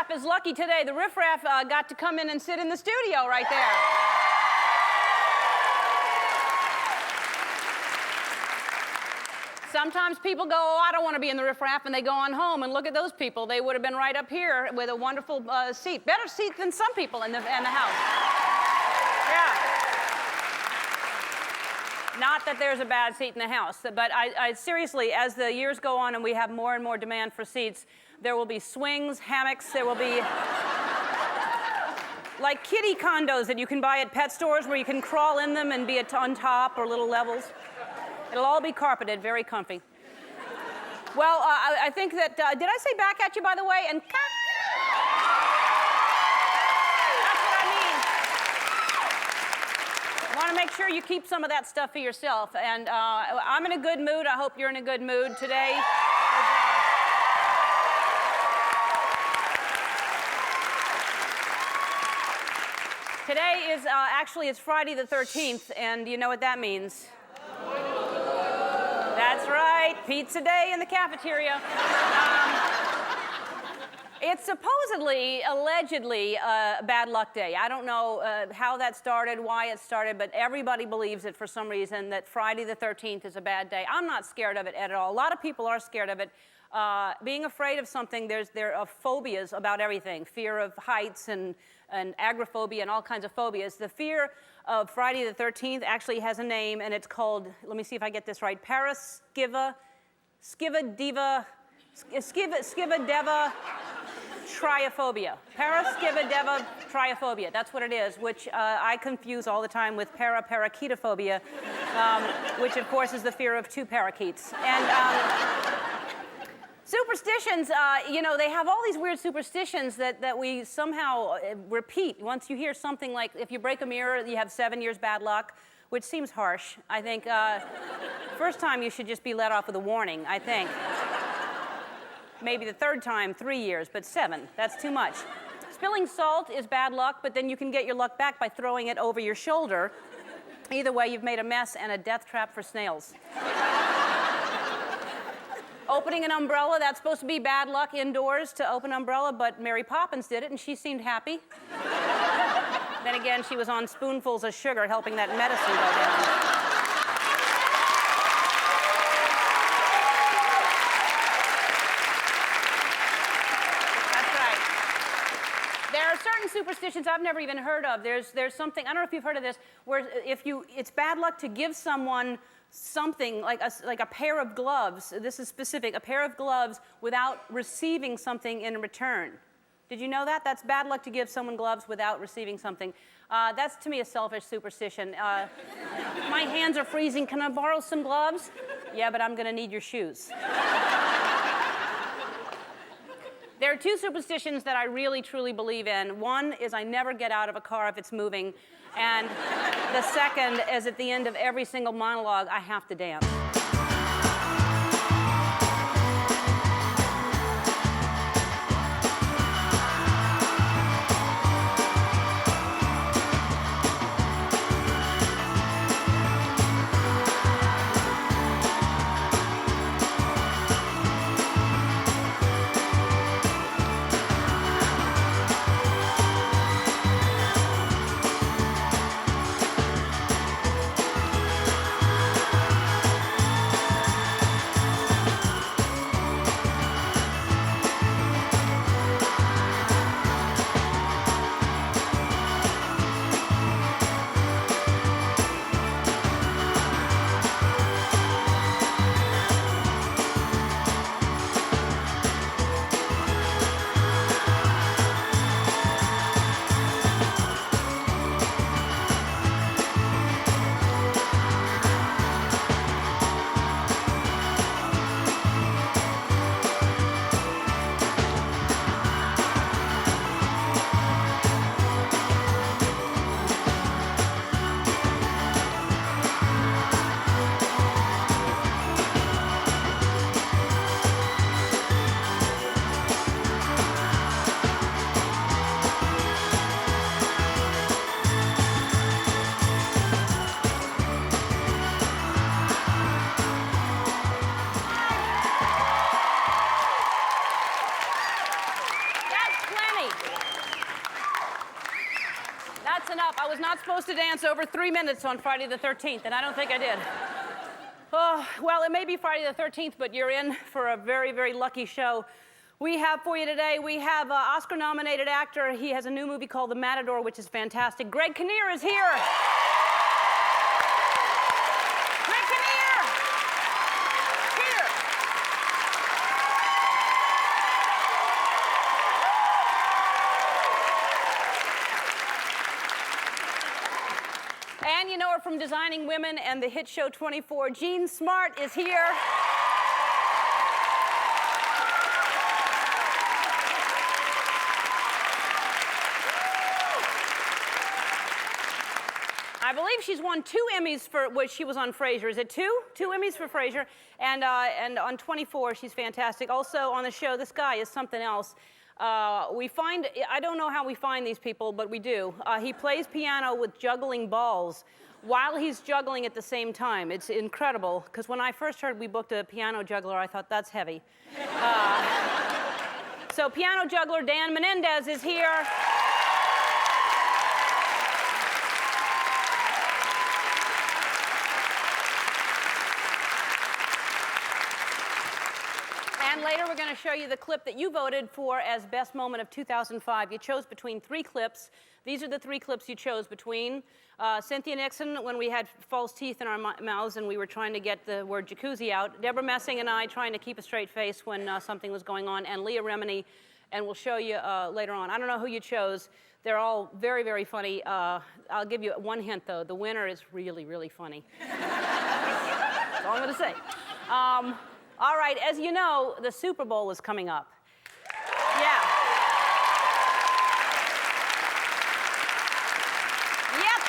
riffraff is lucky today. The riffraff got to come in and sit in the studio right there. Sometimes people go, oh, I don't want to be in the riffraff, and they go on home, and look at those people. They would have been right up here with a wonderful seat. Better seat than some people in the house. Yeah. Not that there's a bad seat in the house, but I seriously, as the years go on and we have more and more demand for seats, there will be swings, hammocks, there will be like kiddie condos that you can buy at pet stores where you can crawl in them and be on top or little levels. It'll all be carpeted, very comfy. Well, I think that, did I say back at you, by the way? And that's what I mean. I want to make sure you keep some of that stuff for yourself. And I'm in a good mood. I hope you're in a good mood today. Today is, actually, it's Friday the 13th, and you know what that means. That's right, pizza day in the cafeteria. It's supposedly, allegedly, a bad luck day. I don't know how that started, why it started, but everybody believes it for some reason that Friday the 13th is a bad day. I'm not scared of it at all. A lot of people are scared of it. Being afraid of something, there are phobias about everything. Fear of heights and agoraphobia and all kinds of phobias. The fear of Friday the 13th actually has a name, and it's called, let me see if I get this right, Skiva Deva Triophobia. Skiva Deva Triophobia. That's what it is, which I confuse all the time with parakeetophobia, which of course is the fear of two parakeets. And superstitions, you know, they have all these weird superstitions that we somehow repeat. Once you hear something like, if you break a mirror, you have 7 years bad luck, which seems harsh. I think first time you should just be let off with a warning, I think. Maybe the third time, 3 years, but 7, that's too much. Spilling salt is bad luck, but then you can get your luck back by throwing it over your shoulder. Either way, you've made a mess and a death trap for snails. Opening an umbrella, that's supposed to be bad luck indoors to open an umbrella, but Mary Poppins did it, and she seemed happy. Then again, she was on spoonfuls of sugar helping that medicine go down. Certain superstitions I've never even heard of. There's something, I don't know if you've heard of this, where it's bad luck to give someone something like a pair of gloves. This is specific, a pair of gloves without receiving something in return. Did you know that? That's bad luck to give someone gloves without receiving something. That's to me a selfish superstition. My hands are freezing. Can I borrow some gloves? Yeah, but I'm going to need your shoes. There are two superstitions that I really, truly believe in. One is I never get out of a car if it's moving. And the second is at the end of every single monologue, I have to dance. supposed to dance over 3 minutes on Friday the 13th, and I don't think I did. Oh, well, it may be Friday the 13th, but you're in for a very, very lucky show. We have for you today, we have Oscar-nominated actor. He has a new movie called The Matador, which is fantastic. Greg Kinnear is here. Greg Kinnear! Here. And you know her from Designing Women and the hit show 24. Jean Smart is here. I believe she's won 2 Emmys for which she was on Frasier. Is it 2? 2 Emmys for Frasier. And on 24, she's fantastic. Also on the show, this guy is something else. I don't know how we find these people, but we do. He plays piano with juggling balls while he's juggling at the same time. It's incredible, because when I first heard we booked a piano juggler, I thought, that's heavy. So piano juggler Dan Menendez is here. And later we're going to show you the clip that you voted for as best moment of 2005. You chose between 3 clips. These are the 3 clips you chose between. Cynthia Nixon, when we had false teeth in our mouths and we were trying to get the word jacuzzi out. Deborah Messing and I trying to keep a straight face when something was going on. And Leah Remini, and we'll show you later on. I don't know who you chose. They're all very, very funny. I'll give you one hint, though. The winner is really, really funny. That's all I'm going to say. All right, as you know, the Super Bowl is coming up. Yeah. Yep.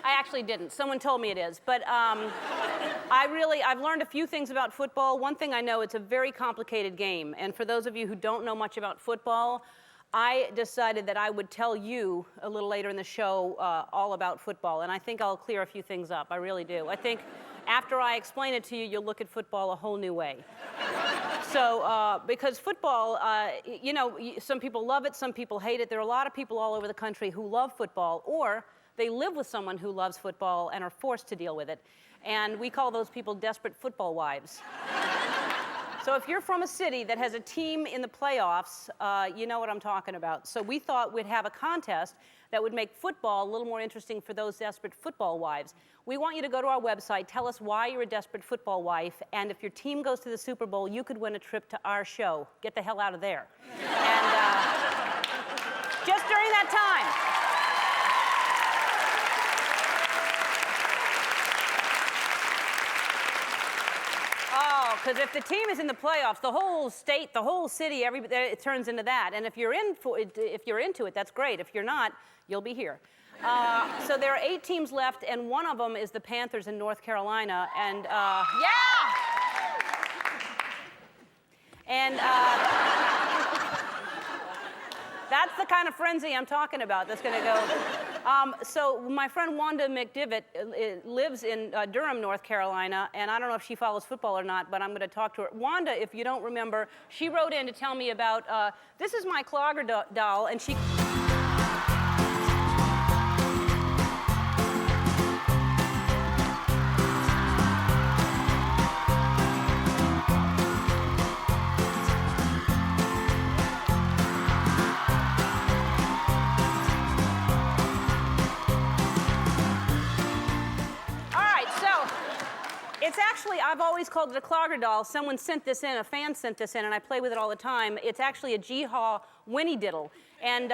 I actually didn't. Someone told me it is. But I've learned a few things about football. One thing I know, it's a very complicated game. And for those of you who don't know much about football, I decided that I would tell you a little later in the show all about football, and I think I'll clear a few things up. I really do. I think after I explain it to you, you'll look at football a whole new way. So, because football, you know, some people love it, some people hate it. There are a lot of people all over the country who love football, or they live with someone who loves football and are forced to deal with it. And we call those people desperate football wives. So if you're from a city that has a team in the playoffs, you know what I'm talking about. So we thought we'd have a contest that would make football a little more interesting for those desperate football wives. We want you to go to our website, tell us why you're a desperate football wife, and if your team goes to the Super Bowl, you could win a trip to our show. Get the hell out of there. And just during that time. Because if the team is in the playoffs, the whole state, the whole city, it turns into that. And if you're into it, that's great. If you're not, you'll be here. So there are 8 teams left, and one of them is the Panthers in North Carolina. And yeah. And that's the kind of frenzy I'm talking about that's going to go. So my friend Wanda McDivitt lives in Durham, North Carolina, and I don't know if she follows football or not, but I'm going to talk to her. Wanda, if you don't remember, she wrote in to tell me about, this is my Clogger doll, and she... It's actually, I've always called it a Clogger doll. Someone sent this in, a fan sent this in, and I play with it all the time. It's actually a Jee-Haw Winnie Diddle. And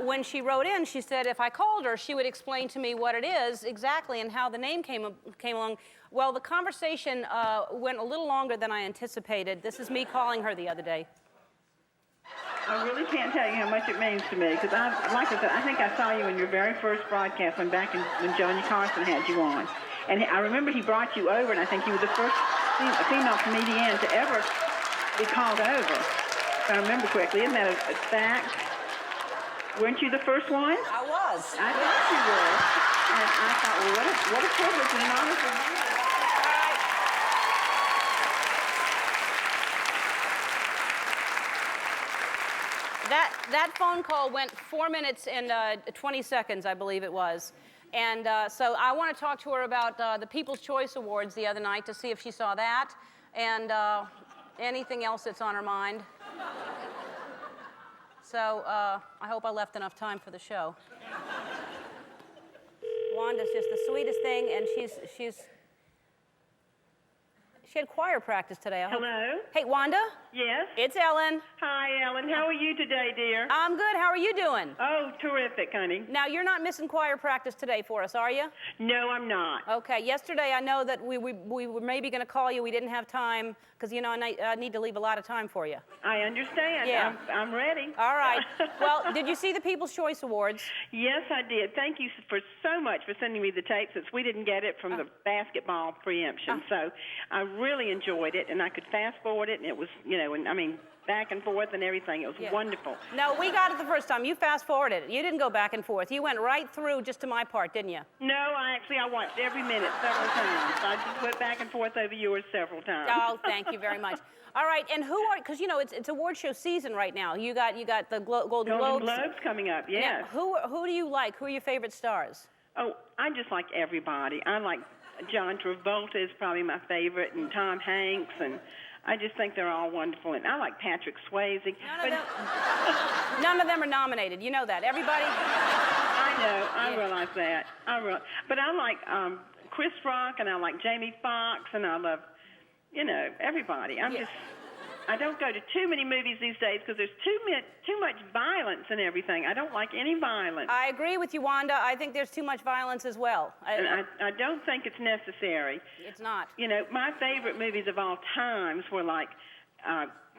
when she wrote in, she said if I called her, she would explain to me what it is exactly and how the name came along. Well, the conversation went a little longer than I anticipated. This is me calling her the other day. I really can't tell you how much it means to me, because like I said, I think I saw you in your very first broadcast when Johnny Carson had you on. And I remember he brought you over, and I think you were the first female comedian to ever be called over, if I remember correctly. Isn't that a fact? Weren't you the first one? I was. I thought you were. And I thought, well, what a privilege and an honor for you. That phone call went 4 minutes and 20 seconds, I believe it was. And so I want to talk to her about the People's Choice Awards the other night to see if she saw that and anything else that's on her mind. So I hope I left enough time for the show. Wanda's just the sweetest thing, and she had choir practice today. Hello? Hey, Wanda? Yes? It's Ellen. Hi, Ellen. How are you today, dear? I'm good. How are you doing? Oh, terrific, honey. Now, you're not missing choir practice today for us, are you? No, I'm not. Okay. Yesterday, I know that we were maybe going to call you. We didn't have time because, you know, I need to leave a lot of time for you. I understand. Yeah. I'm ready. All right. Well, did you see the People's Choice Awards? Yes, I did. Thank you so much for sending me the tape since we didn't get it from the basketball preemption. So I really enjoyed it, and I could fast forward it, and it was, you know, and I mean, back and forth and everything. It was wonderful. No, we got it the first time. You fast forwarded it. You didn't go back and forth. You went right through just to my part, didn't you? No, I watched every minute several times. I just went back and forth over yours several times. Oh, thank you very much. All right, and who are, because, you know, it's award show season right now. You got the Golden Globes. Globes coming up, yes. Now, who do you like? Who are your favorite stars? Oh, I just like everybody. I like John Travolta is probably my favorite, and Tom Hanks, and I just think they're all wonderful. And I like Patrick Swayze. None of them are nominated. You know that. Everybody. I know. I realize that. But I like Chris Rock, and I like Jamie Foxx, and I love, you know, everybody. I don't go to too many movies these days because there's too much violence and everything. I don't like any violence. I agree with you, Wanda. I think there's too much violence as well. And I don't think it's necessary. It's not. You know, my favorite movies of all times were like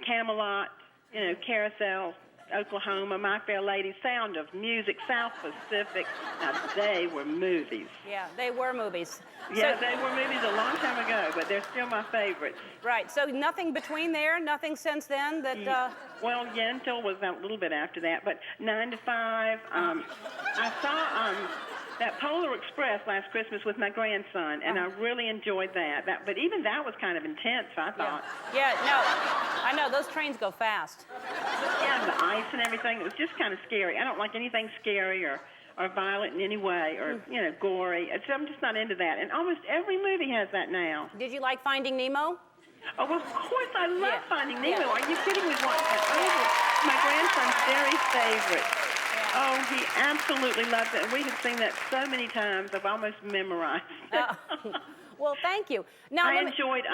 Camelot, you know, Carousel, Oklahoma, My Fair Lady, Sound of Music, South Pacific. Now, they were movies. Yeah, they were movies. Yeah, they were movies a long time ago, but they're still my favorites. Right, so nothing between there, nothing since then that... Well, Yentl was a little bit after that, but 9 to 5. I saw that Polar Express last Christmas with my grandson, and I really enjoyed that. But even that was kind of intense, I thought. Yeah, no, I know, those trains go fast. Yeah, the ice and everything, it was just kind of scary. I don't like anything scary or violent in any way or, you know, gory. I'm just not into that. And almost every movie has that now. Did you like Finding Nemo? Oh, well, of course I love Finding Nemo. Are you kidding me? My grandson's very favorite. Oh, he absolutely loves it. And we have seen that so many times, I've almost memorized it. Well, thank you. Now, I enjoyed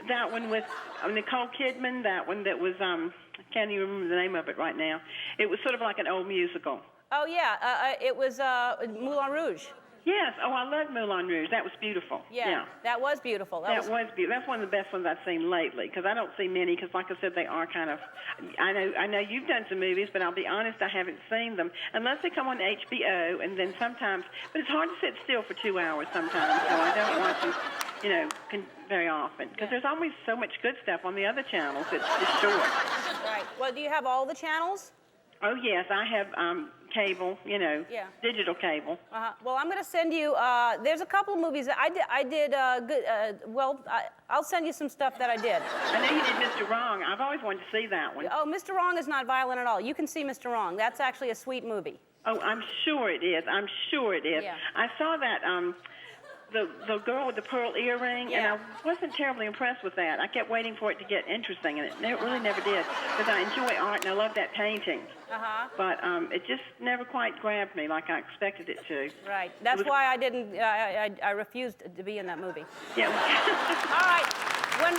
that one with Nicole Kidman, that one that was, I can't even remember the name of it right now. It was sort of like an old musical. Oh, yeah, it was Moulin Rouge. Yes. Oh, I love Moulin Rouge. That was beautiful. Yeah. That was beautiful. That was beautiful. That's one of the best ones I've seen lately, because I don't see many, because like I said, they are kind of, I know you've done some movies, but I'll be honest, I haven't seen them, unless they come on HBO, and then sometimes, but it's hard to sit still for 2 hours sometimes, so I don't watch them, you know, very often, because there's always so much good stuff on the other channels. It's just short. Right. Well, do you have all the channels? Oh, yes, I have cable, you know, digital cable. Well, I'm going to send you, there's a couple of movies that I did I'll send you some stuff that I did. I know you did Mr. Wrong. I've always wanted to see that one. Oh, Mr. Wrong is not violent at all. You can see Mr. Wrong. That's actually a sweet movie. Oh, I'm sure it is. I'm sure it is. Yeah. I saw that, the girl with the pearl earring, and I wasn't terribly impressed with that. I kept waiting for it to get interesting, and it really never did, because I enjoy art, and I love that painting. But it just never quite grabbed me like I expected it to. Right. That's why I didn't, I refused to be in that movie. Yeah. All right. When,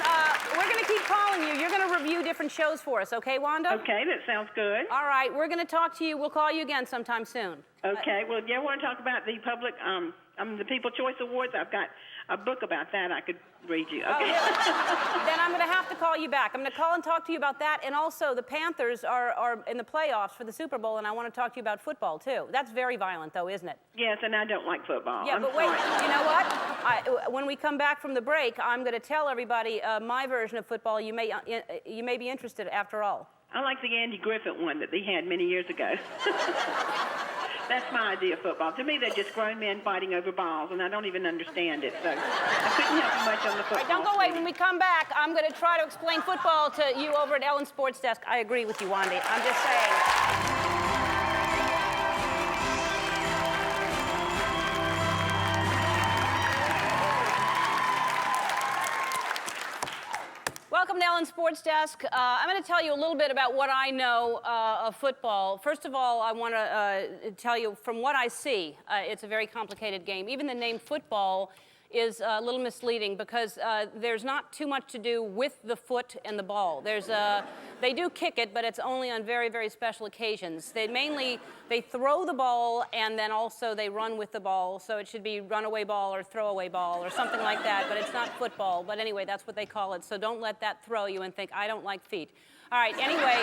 we're going to keep calling you. You're going to review different shows for us, okay, Wanda? Okay, that sounds good. All right. We're going to talk to you. We'll call you again sometime soon. Okay. Well, you want to talk about the public, the People's Choice Awards? I've got a book about that I could read you. Okay. Then I'm going to have to call you back. I'm going to call and talk to you about that. And also, the Panthers are in the playoffs for the Super Bowl, and I want to talk to you about football, too. That's very violent, though, isn't it? Yes, and I don't like football. Yeah, but wait, you know what? When we come back from the break, I'm going to tell everybody my version of football. You may be interested after all. I like the Andy Griffith one that they had many years ago. That's my idea of football. To me, they're just grown men fighting over balls, and I don't even understand it. So I couldn't help you much on the football. All right, don't go away. When we come back, I'm going to try to explain football to you over at Ellen's Sports Desk. I agree with you, Wanda. I'm just saying. Ellen Sports Desk. I'm going to tell you a little bit about what I know of football. First of all, I want to tell you from what I see, it's a very complicated game. Even the name football is a little misleading because there's not too much to do with the foot and the ball. They do kick it, but it's only on very, very special occasions. They throw the ball and then also they run with the ball. So it should be runaway ball or throwaway ball or something like that, but it's not football. But anyway, that's what they call it. So don't let that throw you and think, I don't like feet. All right, anyway,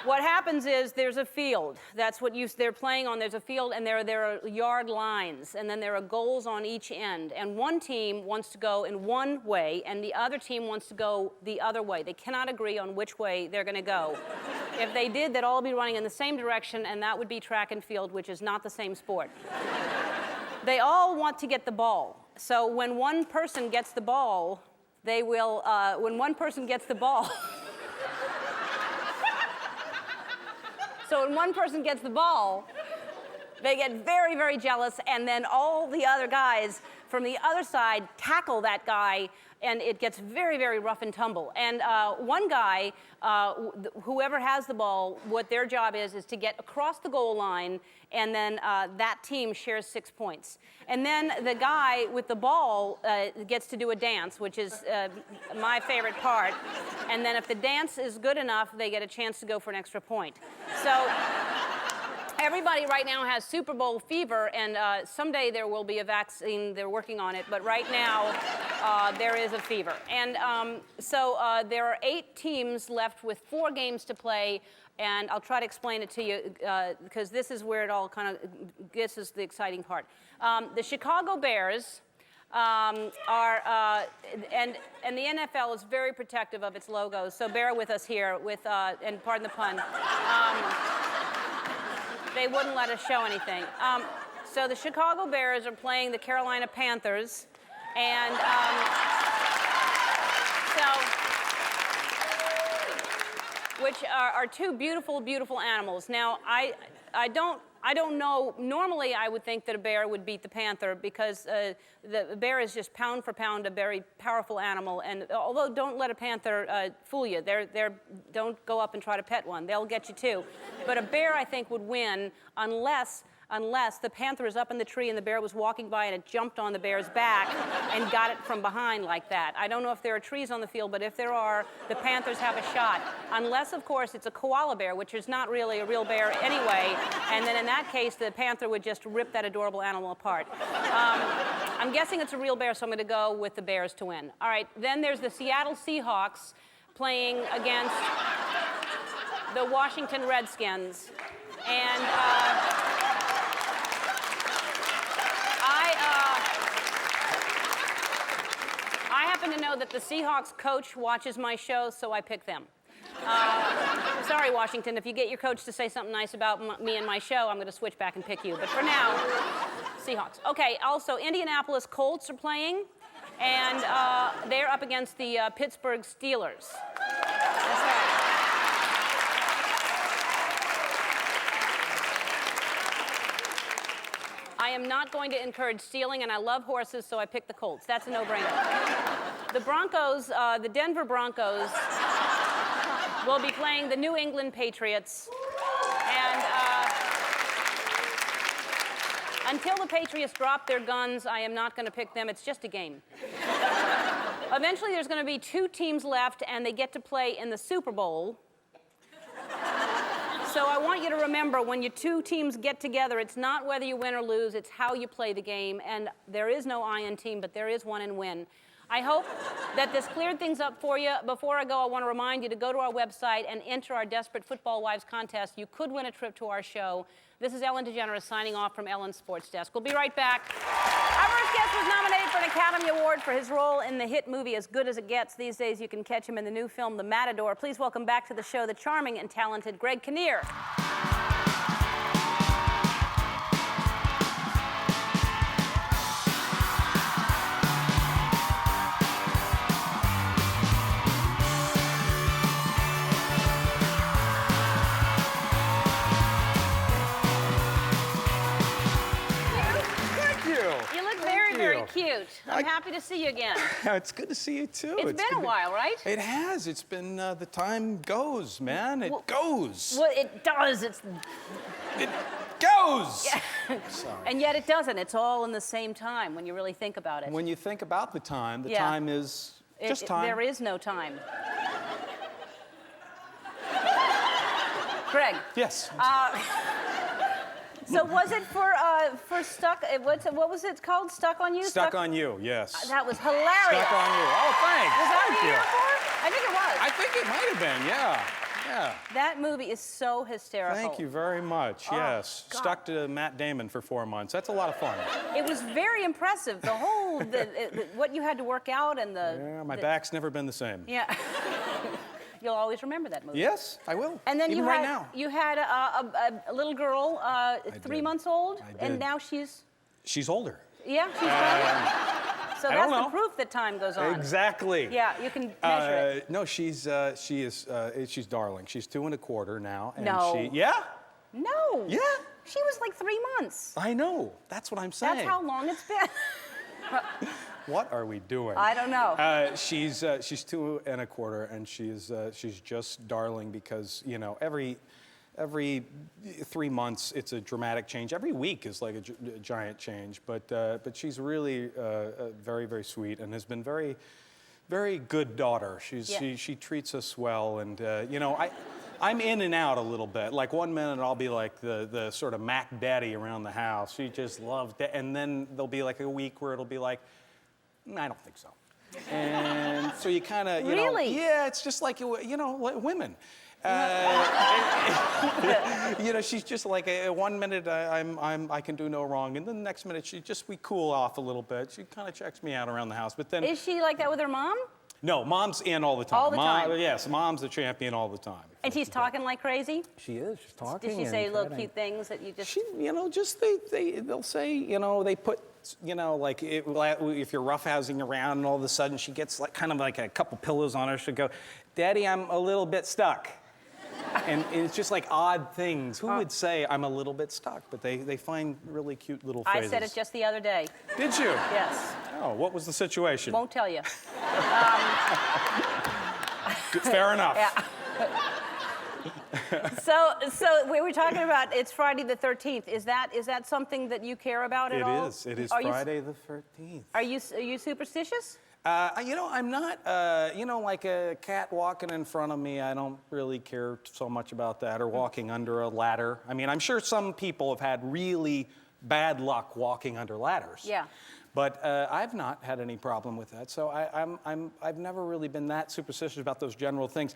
what happens is there's a field. That's what they're playing on. There's a field, and there are yard lines, and then there are goals on each end. And one team wants to go in one way, and the other team wants to go the other way. They cannot agree on which way they're going to go. If they did, they'd all be running in the same direction, and that would be track and field, which is not the same sport. They all want to get the ball. So when one person gets the ball, they will, when one person gets the ball, so when one person gets the ball, they get very, very jealous, and then all the other guys from the other side tackle that guy, and it gets very, very rough and tumble. And one guy, whoever has the ball, what their job is to get across the goal line, and then that team shares 6 points. And then the guy with the ball gets to do a dance, which is my favorite part. And then if the dance is good enough, they get a chance to go for an extra point. So everybody right now has Super Bowl fever, and someday there will be a vaccine. They're working on it, but right now there is a fever. And so there are 8 teams left with 4 games to play, and I'll try to explain it to you because this is where it all kind of, this is the exciting part. The Chicago Bears and the NFL is very protective of its logos, so bear with us here with, and pardon the pun. They wouldn't let us show anything. So the Chicago Bears are playing the Carolina Panthers, and which are 2 beautiful, beautiful animals. Now, I don't know. Normally, I would think that a bear would beat the panther because the bear is just pound for pound a very powerful animal. And although don't let a panther fool you, don't go up and try to pet one. They'll get you too. But a bear, I think, would win unless the panther is up in the tree and the bear was walking by and it jumped on the bear's back and got it from behind like that. I don't know if there are trees on the field, but if there are, the Panthers have a shot. Unless, of course, it's a koala bear, which is not really a real bear anyway, and then in that case, the panther would just rip that adorable animal apart. I'm guessing it's a real bear, so I'm going to go with the Bears to win. All right, then there's the Seattle Seahawks playing against the Washington Redskins. And I happen to know that the Seahawks coach watches my show, so I pick them. Sorry, Washington, if you get your coach to say something nice about me and my show, I'm going to switch back and pick you. But for now, Seahawks. Okay, also, Indianapolis Colts are playing, and they're up against the Pittsburgh Steelers. That's right. I am not going to encourage stealing, and I love horses, so I picked the Colts. That's a no-brainer. The Broncos, the Denver Broncos, will be playing the New England Patriots. And until the Patriots drop their guns, I am not going to pick them. It's just a game. Eventually, there's going to be 2 teams left, and they get to play in the Super Bowl. So I want you to remember, when your 2 teams get together, it's not whether you win or lose, it's how you play the game. And there is no I in team, but there is one in win. I hope that this cleared things up for you. Before I go, I want to remind you to go to our website and enter our Desperate Football Wives contest. You could win a trip to our show. This is Ellen DeGeneres signing off from Ellen's Sports Desk. We'll be right back. Our first guest was nominated for an Academy Award for his role in the hit movie As Good as It Gets. These days, you can catch him in the new film The Matador. Please welcome back to the show the charming and talented Greg Kinnear. cute. I'm happy to see you again. It's good to see you, too. It's been a while, right? It has. It's been, the time goes, man. It goes. Well, it does. It goes! Yeah. Sorry. And yet it doesn't. It's all in the same time when you really think about it. When you think about the time is just time. There is no time. Greg. Yes. So was it for Stuck? What was it called? Stuck on You? Stuck on You, yes. That was hilarious. Stuck on You. Oh, thanks. Was that Thank what you you. were for? I think it was. I think it might have been, yeah. Yeah. That movie is so hysterical. Thank you very much. Yes. God. Stuck to Matt Damon for 4 months. That's a lot of fun. It was very impressive. The whole, what you had to work out and the. Yeah, my back's never been the same. Yeah. You'll always remember that movie. Yes, I will. And then even you right had now. you had a little girl, 3 did. months old, I and did. now she's older. yeah, she's grown. So I that's don't the know. proof that time goes on. Exactly. Yeah, you can measure it. No, she's darling. She's 2 1/4 now. And No. Yeah. No. Yeah. She was like 3 months. I know. That's what I'm saying. That's how long it's been. What are we doing? I don't know. She's 2 1/4, and she's just darling because every 3 months it's a dramatic change. Every week is like a giant change. But she's really very, very sweet and has been very, very good daughter. She treats us well, and I'm in and out a little bit. Like 1 minute I'll be like the sort of Mac daddy around the house. She just loves that, and then there'll be like a week where it'll be like, I don't think so. And so you kind of, Really? Yeah, it's just like, like women. She's just like 1 minute I can do no wrong, and then the next minute we cool off a little bit. She kind of checks me out around the house, but then. Is she like that with her mom? No, mom's in all the time. All the time? Yes, mom's the champion all the time. And she's talking like crazy? She is. She's talking. Did she say little cute things that you just? She, they'll say, they put, like if you're roughhousing around, and all of a sudden she gets like kind of like a couple pillows on her. She'll go, "Daddy, I'm a little bit stuck." And it's just like odd things. Who would say I'm a little bit stuck? But they find really cute little phrases. I said it just the other day. Did you? Yes. Oh, what was the situation? Won't tell you. Fair enough. Yeah. So we were talking about it's Friday the 13th. Is that something that you care about at all? It is. It is Are Friday the 13th. Are you superstitious? I'm not, like a cat walking in front of me, I don't really care so much about that, or walking under a ladder. I mean, I'm sure some people have had really bad luck walking under ladders. Yeah. But I've not had any problem with that, so I've never really been that superstitious about those general things.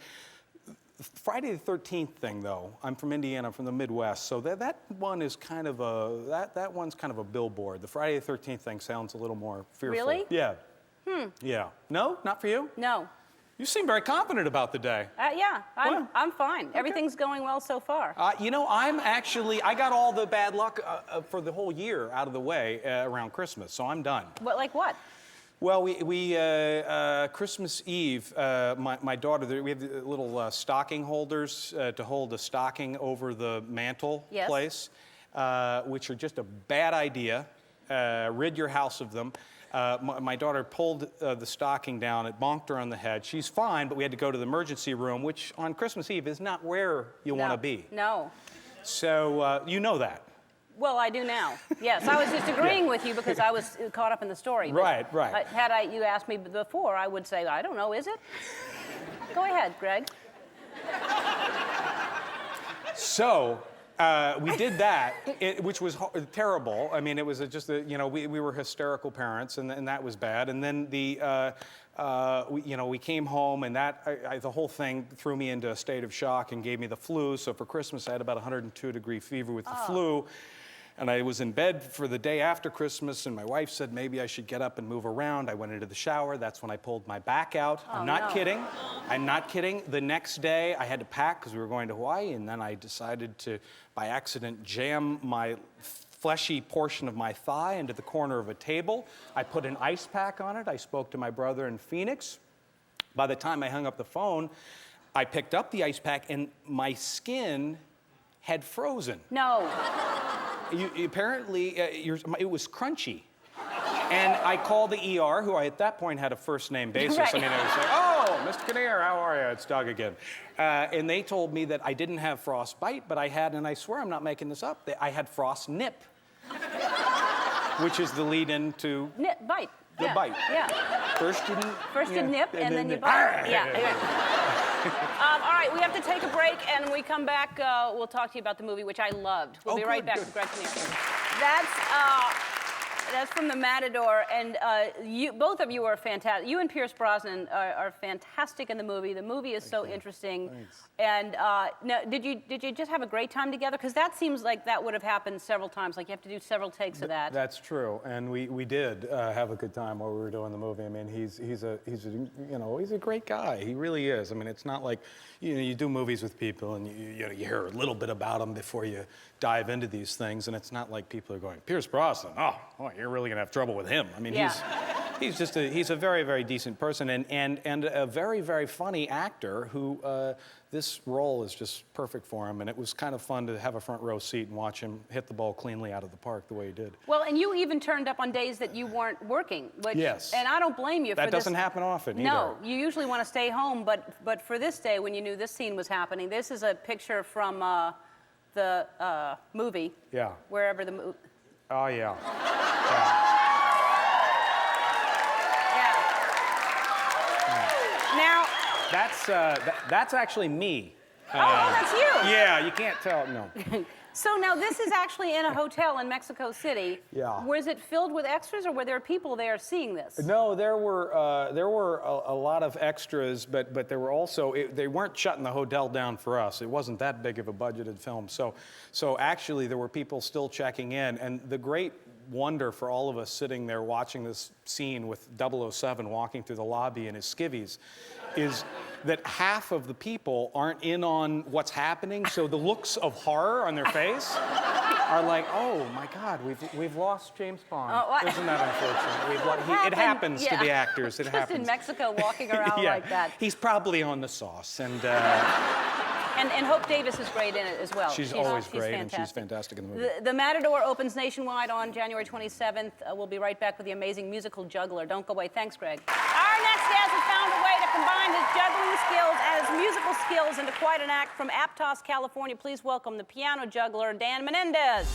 Friday the 13th thing, though, I'm from Indiana, I'm from the Midwest, so that one is kind of that one's kind of a billboard. The Friday the 13th thing sounds a little more fearful. Really? Yeah. Yeah. No? Not for you? No. You seem very confident about the day. Yeah, Well, I'm fine. Everything's going well so far. I got all the bad luck for the whole year out of the way around Christmas, so I'm done. But like what? Well, we Christmas Eve, my daughter, we have the little stocking holders to hold a stocking over the mantle place, which are just a bad idea. Rid your house of them. My daughter pulled the stocking down. It bonked her on the head. She's fine, but we had to go to the emergency room, which on Christmas Eve is not where you want to be. No. So you know that. Well, I do now. Yes, I was just agreeing with you because I was caught up in the story. Right. Had you asked me before, I would say, I don't know, is it? Go ahead, Greg. So we did that, which was terrible. I mean, it was we were hysterical parents, and that was bad. And then we came home, and the whole thing threw me into a state of shock and gave me the flu. So for Christmas, I had about 102-degree fever with the flu. And I was in bed for the day after Christmas, and my wife said maybe I should get up and move around. I went into the shower. That's when I pulled my back out. I'm not kidding. I'm not kidding. The next day, I had to pack because we were going to Hawaii, and then I decided to, by accident, jam my fleshy portion of my thigh into the corner of a table. I put an ice pack on it. I spoke to my brother in Phoenix. By the time I hung up the phone, I picked up the ice pack, and my skin had frozen. No. Apparently, it was crunchy. And I called the ER, who I at that point had a first name basis. Right. I mean, I was like, oh, Mr. Kinnear, how are you? It's Doug again. And they told me that I didn't have frostbite, but I had, and I swear I'm not making this up, that I had frost nip, which is the lead-in to Bite. the Yeah. bite. Yeah. First you nip, and then you bite. Yeah. All right, we have to take a break, and when we come back, we'll talk to you about the movie, which I loved. We'll be right back with Greg Kinnear. That's from The Matador, and both of you are fantastic. You and Pierce Brosnan are fantastic in the movie. The movie is so interesting. Thanks. And now, did you just have a great time together? Because that seems like that would have happened several times. Like you have to do several takes of that. That's true, and we did have a good time while we were doing the movie. I mean, he's a great guy. He really is. I mean, it's not like you do movies with people and you hear a little bit about them before you dive into these things, and it's not like people are going, Pierce Brosnan, oh, you're really gonna have trouble with him. I mean, he's a very, very decent person and a very, very funny actor who this role is just perfect for him, and it was kind of fun to have a front row seat and watch him hit the ball cleanly out of the park the way he did. Well, and you even turned up on days that you weren't working, which, yes. And I don't blame you for this. That doesn't happen often either. No, you usually want to stay home, but for this day, when you knew this scene was happening, this is a picture from the movie. Yeah. Wherever the movie. Oh, yeah. Yeah. Now. That's actually me. That's you. Yeah, you can't tell, no. So now this is actually in a hotel in Mexico City. Yeah. Was it filled with extras, or were there people there seeing this? No, there were a lot of extras, but there were also, they weren't shutting the hotel down for us. It wasn't that big of a budgeted film. So actually there were people still checking in, and the great wonder for all of us sitting there watching this scene with 007 walking through the lobby in his skivvies is that half of the people aren't in on what's happening, so the looks of horror on their face are like, oh my God, we've lost James Bond. Isn't that unfortunate? It happens to the actors. It happens. Just in Mexico walking around like that. He's probably on the sauce, and Hope Davis is great in it as well. She's always great, and she's fantastic in the movie. The Matador opens nationwide on January 27th. We'll be right back with the amazing musical juggler. Don't go away. Thanks, Greg. Our next guest has found a way to combine his juggling skills and his musical skills into quite an act. From Aptos, California, please welcome the piano juggler, Dan Menendez.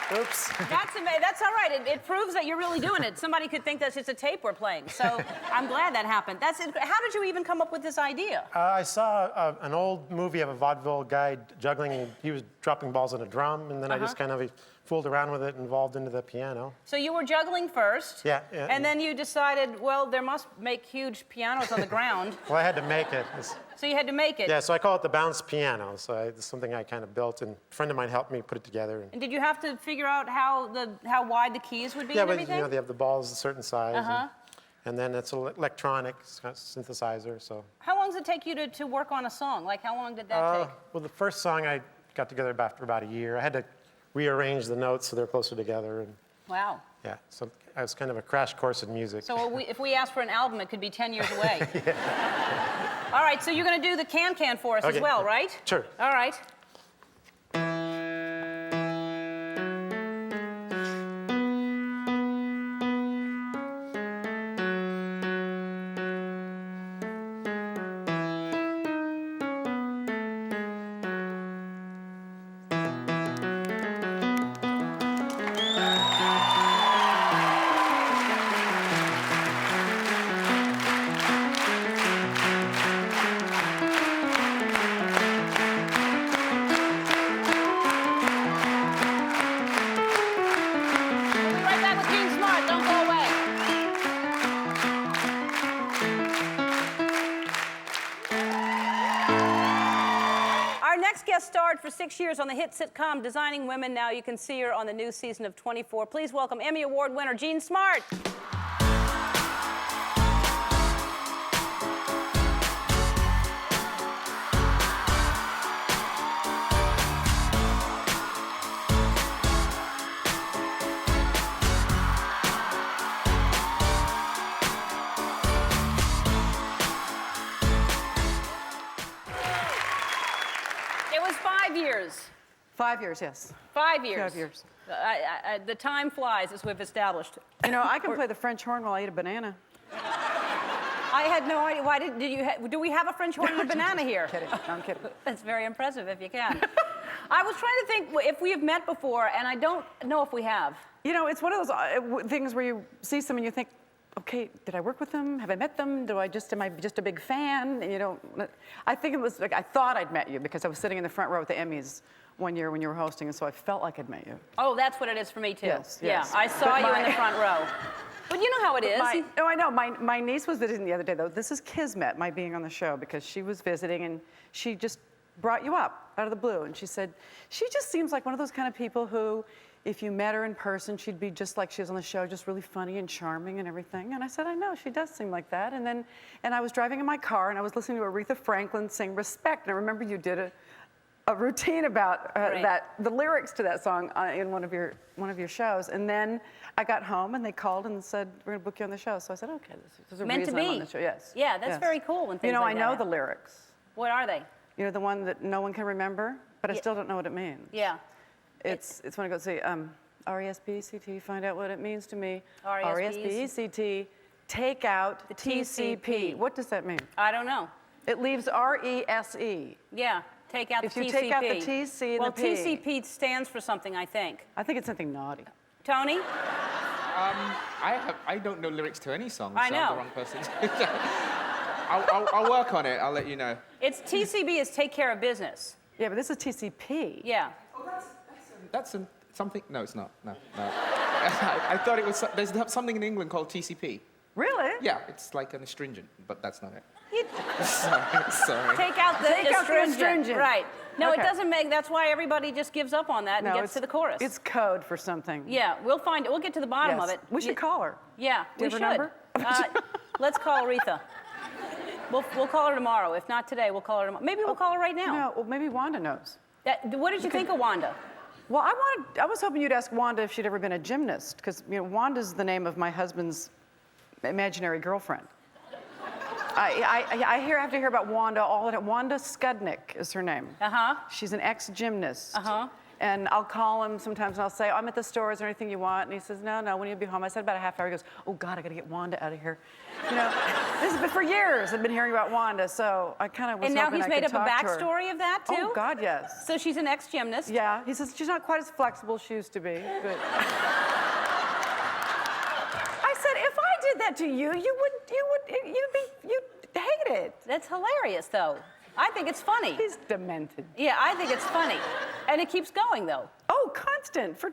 Oops. That's amazing. That's all right. It proves that you're really doing it. Somebody could think that's just a tape we're playing. So I'm glad that happened. How did you even come up with this idea? I saw an old movie of a vaudeville guy juggling. And he was dropping balls on a drum, and then I just kind of fooled around with it and evolved into the piano. So you were juggling first. Yeah. And then you decided, well, there must make huge pianos on the ground. Well, I had to make it. So you had to make it. Yeah, so I call it the bounce piano. So it's something I kind of built, and a friend of mine helped me put it together. And did you have to figure out how wide the keys would be yeah, and but everything? they have the balls a certain size. And then it's electronic synthesizer. So. How long does it take you to work on a song? Like, how long did that take? Well, the first song I got together after about a year. I had to rearrange the notes so they're closer together. And, Wow. yeah, so I was kind of a crash course in music. So if we ask for an album, it could be 10 years away. All right, so you're going to do the can-can for us as well, right? Sure. All right. next guest starred for 6 years on the hit sitcom Designing Women. Now you can see her on the new season of 24. Please welcome Emmy Award winner Jean Smart. It was 5 years. 5 years, yes. 5 years. 5 years. The time flies, as we've established. You know, I can play the French horn while I eat a banana. I had no idea. Why did you? Do we have a French horn and a banana here? Kidding. No, I'm kidding. That's very impressive, if you can. I was trying to think if we have met before, and I don't know if we have. You know, it's one of those things where you see someone and you think, okay, did I work with them? Have I met them? Am I just a big fan? And you don't. I think it was like I thought I'd met you because I was sitting in the front row at the Emmys one year when you were hosting, and so I felt like I'd met you. Oh, that's what it is for me too. Yes, Yeah, yes. I saw you in the front row. But you know how it is. No, I know. My niece was visiting the other day, though. This is kismet, my being on the show, because she was visiting, and she just brought you up out of the blue. And she said, she just seems like one of those kind of people who, if you met her in person, she'd be just like she is on the show, just really funny and charming and everything. And I said, I know, she does seem like that. And I was driving in my car, and I was listening to Aretha Franklin sing Respect. And I remember you did a routine about Right. the lyrics to that song in one of your shows. And then I got home and they called and said, we're going to book you on the show. So I said, okay, there's a Meant to reason I'm be. on the show. Yes. Yeah, that's Yes. very cool when things You know, like I that know happen. the lyrics. What are they? You know, the one that no one can remember, but I still don't know what it means. Yeah. It's when I go see R-E-S-P-E-C-T, find out what it means to me. R-E-S-P-E-C-T. Take out The TCP. TCP. What does that mean? I don't know. It leaves R-E-S-E. Yeah. Take out If the you TCP. take out the TC and well, the P. TCP stands for something, I think. I think it's something naughty. Tony? I don't know lyrics to any songs. I so know. I'm the wrong person. I'll work on it. I'll let you know. It's TCB is take care of business. Yeah, but this is TCP. Yeah. That's something. No, it's not. No. I thought it was. There's something in England called TCP. Really? Yeah, it's like an astringent, but that's not it. You Sorry. take out the Take out the astringent. astringent. Right. No, Okay. it doesn't make. That's why everybody just gives up on that and No, gets to the chorus. It's code for something. Yeah, we'll find it. We'll get to the bottom of Yes. it. We should call her. Yeah, Do we you should. have her number? Let's call Aretha. We'll call her tomorrow. If not today, we'll call her tomorrow. Maybe we'll call her right now. No, well, maybe Wanda knows. What did you think of Wanda? Well, I was hoping you'd ask Wanda if she'd ever been a gymnast, because Wanda's the name of my husband's imaginary girlfriend. I have to hear about Wanda all the time. Wanda Skudnick is her name. Uh-huh. She's an ex-gymnast. Uh-huh. And I'll call him sometimes and I'll say, I'm at the store, is there anything you want? And he says, no, when you'll be home. I said about a half hour. He goes, oh God, I gotta get Wanda out of here. You know, this has been for years I've been hearing about Wanda, so I kind of was And now hoping he's I made could up a talk to her. backstory of that, too? Oh God, yes. So she's an ex-gymnast. Yeah, he says she's not quite as flexible as she used to be, but. I said, if I did that to you, you'd hate it. That's hilarious, though. I think it's funny. He's demented. Yeah, I think it's funny. And it keeps going, though. Oh, constant for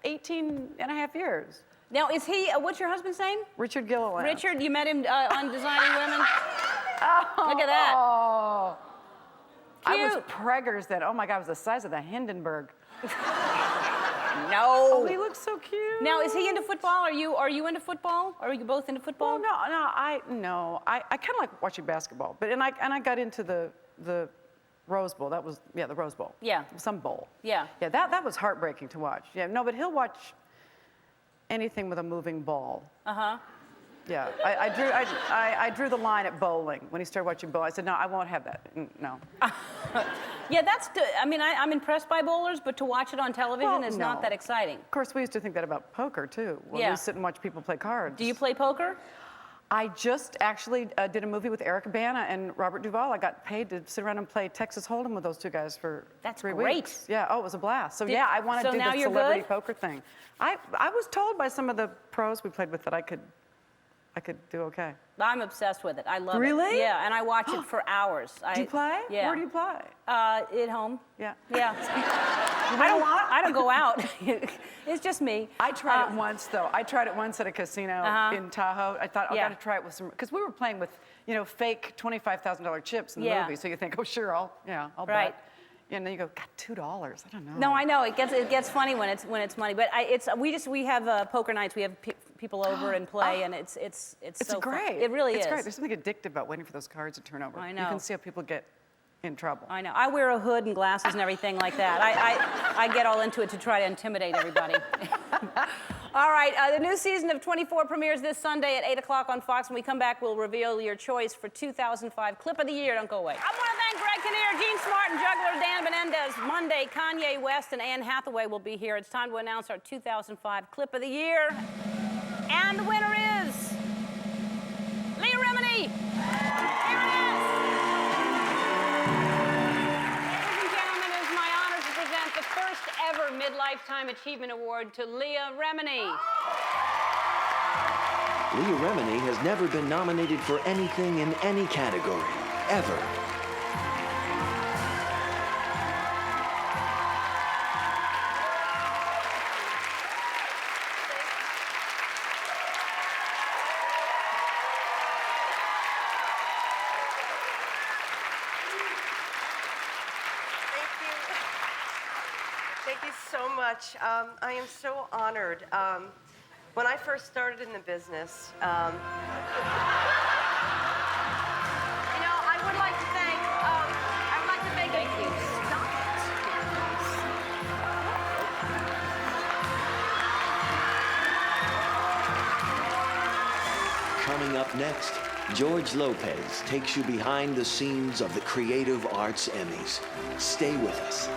18 and a half years. Now, is he, what's your husband's name? Richard Gilliland. Richard, you met him on Designing Women? Look at that. Oh. I was Cute. preggers then. Oh my God, it was the size of the Hindenburg. No. Oh, he looks so cute. Now, is he into football? Are you into football? Are you both into football? Well, I kind of like watching basketball, but I got into the Rose Bowl. That was the Rose Bowl. Yeah. Some bowl. Yeah. Yeah, that was heartbreaking to watch. Yeah, no, but he'll watch anything with a moving ball. Uh-huh. Yeah, I drew the line at bowling when he started watching bowling. I said, no, I won't have that. No. Yeah, that's good. I mean, I'm impressed by bowlers, but to watch it on television Well, is no. not that exciting. Of course, we used to think that about poker too. When Yeah. we sit and watch people play cards. Do you play poker? I just actually did a movie with Eric Bana and Robert Duvall. I got paid to sit around and play Texas Hold'em with those two guys for That's 3 great. weeks. Yeah, oh, it was a blast. So Did- yeah, I want to so do now the you're celebrity good? poker thing. I was told by some of the pros we played with that I could do okay. I'm obsessed with it. I love it. Really? Yeah, and I watch it for hours. Do you play? Yeah. Where do you play? At home. Yeah. Yeah. I don't go out. It's just me. I tried it once, though. I tried it once at a casino in Tahoe. I thought, I Yeah. got to try it with some, because we were playing with you know, fake $25,000 chips in the Yeah. movie. So you think, oh, sure, I'll Right. bet. And then you go, God, $2. I don't know. No, I know it gets funny when it's money, but we have poker nights. We have people over and play, and it's It's so great. Fun. It really it's is. great. There's something addictive about waiting for those cards to turn over. I You know. can see how people get in trouble. I know. I wear a hood and glasses and everything like that. I get all into it to try to intimidate everybody. All right, the new season of 24 premieres this Sunday at 8 o'clock on Fox. When we come back, we'll reveal your choice for 2005 Clip of the Year. Don't go away. I want to thank Greg Kinnear, Gene Smart, and juggler Dan Menendez. Monday, Kanye West and Anne Hathaway will be here. It's time to announce our 2005 Clip of the Year. And the winner is Leah Remini. Here it is. Ladies and gentlemen, it is my honor to present the first ever Mid-Lifetime Achievement Award to Leah Remini. Leah Remini has never been nominated for anything in any category, ever. Thank you so much. I am so honored. When I first started in the business, I would like to thank, Thank you. Coming up next, George Lopez takes you behind the scenes of the Creative Arts Emmys. Stay with us.